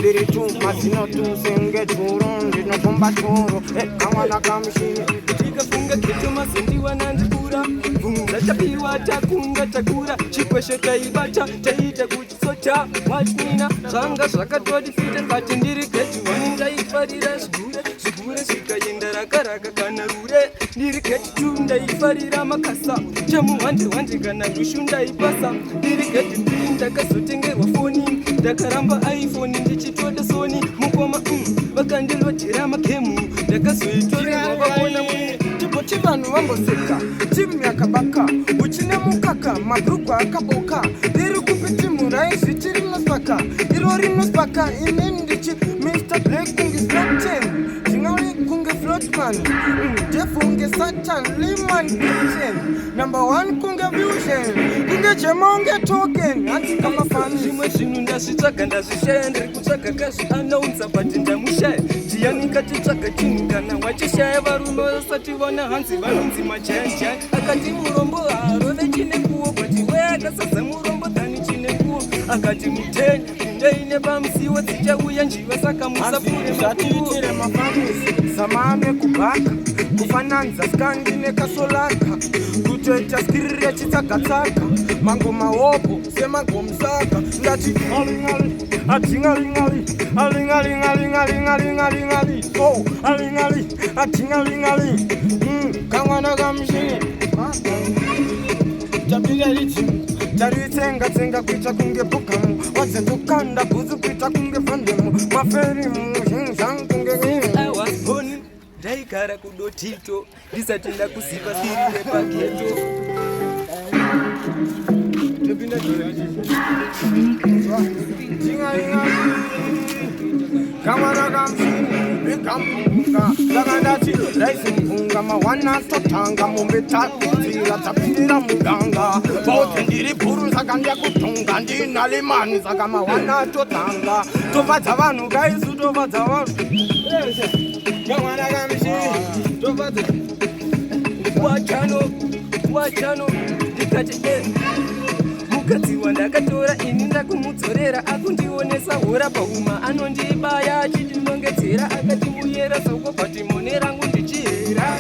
ndiri chuma zinotusenge churu ndinofumba churu kamwana kamushini tikafunga keto mazendiwa nandikura bvunza tapiwa takunga takura chikweshe taibata taita kuchisota mwachinina zvanga zvakatotifite kati ndiri keti wani ndaifarira zvigure zvikaenda rakaraka kana rure ndiri keti tu ndaifarira makasa chamuhwande kana rushu ndaipasa ndiri keti ndiri ndakazotengerwa foni ndakaramba iphone ndichitoda soni mukoma vakandilotera makemu ndakazoitorerwa vakona chipo chivanhu vamboseka timu yakabaka uchine mukaka mabhuku akaboka ndiri kupi timu raizviti rinoswaka iro rinoswaka inini ndichi Mr. Black kunge Slatan zvingari kunge Flotman Jefunge Satan Liman Kitchen number 1 kunge Fusion kunge Jemonge Token hatika mafani zvimwe zvinhu ndazvitsvaga ndazvishaya ndiri kutsvaga kazvianaunza bati ndamushaya ndiyani katitsvaga chinhu kana wachishaya varume vasati vona hanzi vanonzi majayajaya akati murombo harove chine nguo bati we akasadza murombo dhani chine nguo akati muteni indeine pamusiwo dzichauya njiva saka musapure zvatiitire mafambisi samame kubhaka kufananza skandi nekasolaka kutoita skiriri yachitsagatsaka mangoma wopo semagomsaka ngati alingali atingalingali alingalingalingalingalingalingali o alingali atingalingali kamwana kamushini tapika ichimu taritsenga kuita kunge bukamu wadzendokanda bhutsu kuita kunge vandemu maferimu zhinzhangu kunge I was born ndaigara kudotito ndisati ndakuziva siri repageto kamwana kamushini vikampunga ndakandati raisimpunga mawanasotanga mombe takudzira tapindira muganga bote ndiri bhuru saka ndiyakutunga ndinalimani saka mawanatotanga tofadza vanhu kaisu tofadza vanhu kamwana kamushini tofadza wachano ndikati mukadzi wandakatora ini ndakumudzorera akundionesa hora pauma anondibaya achindinongedzera akati muyera soko bati mone rangu ndichihera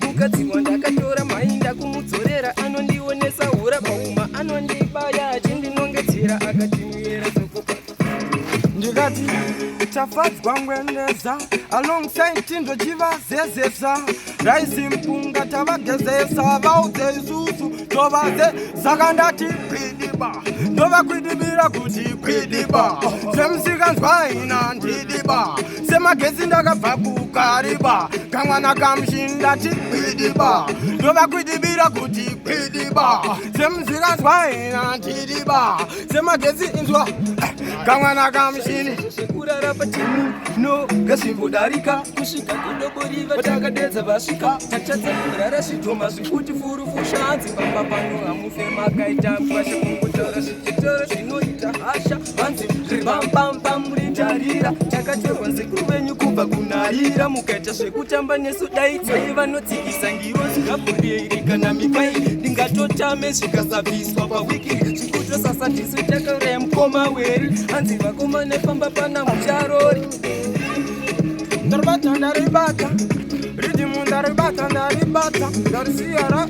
mukadzi wandakatora mai ndakumudzorera anondionesa hora pauma anondibaya achindinongedzera akati muyera soko ndikati tafadzwa ngwendeza alongside tindojivazezesa raisimpunga tavagezesa vaudze isusu tovaze saka ndati kwidiba ndovakwidibira kuti kwidiba semusikanzwaina ndidiba semagezi ndakabva kukariba kamwana kamushini ndati kwidiba ndovakwidibira kuti kwidiba semusikanzwaina ndidiba semagezi inzwa kamwana kamushini kurara pachinu no gazvimbodarika kusvika kudoboriva takadedza vasvika tachatsa kurara zvitoma zvikuti furufushanzi pamba pano hamufe makaita kwasha kungutaura zvichitoro zvinoita hasha vanzi ribambambam ritarira takatorwa nzekuru venyu kubva kunarira mukaita zvekutamba nesu daidzai vanotsikisa ngiro zvikabhureiri kana mikai ndingatotame zvikasabviswa pawiki zvikutosasa tisu takauraya mukoma weri hanzi vakoma nefamba pana mucharori ndaribata ndaribata ridimu ndaribata ndaribata ndarisiyara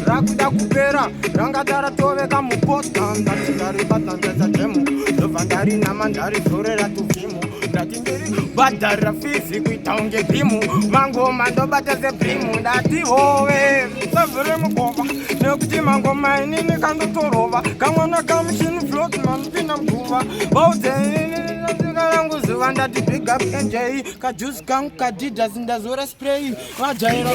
rakuda kupera rangata ratoveka mupota ndati ndaribata ndaza demo ndobva ndarinama ndarizorera tuvhimu ndati ndiri bhadharira fizi kuita unge bhimu mangoma ndobata sebhimu ndati hove savhire mugova nekuti mangoma inini kandotorova kamwana kamushini flotman pinda mguva vaudze rangu zuva ndati big up nj kajusi kangu kadhidhasi ndazora spray vajaira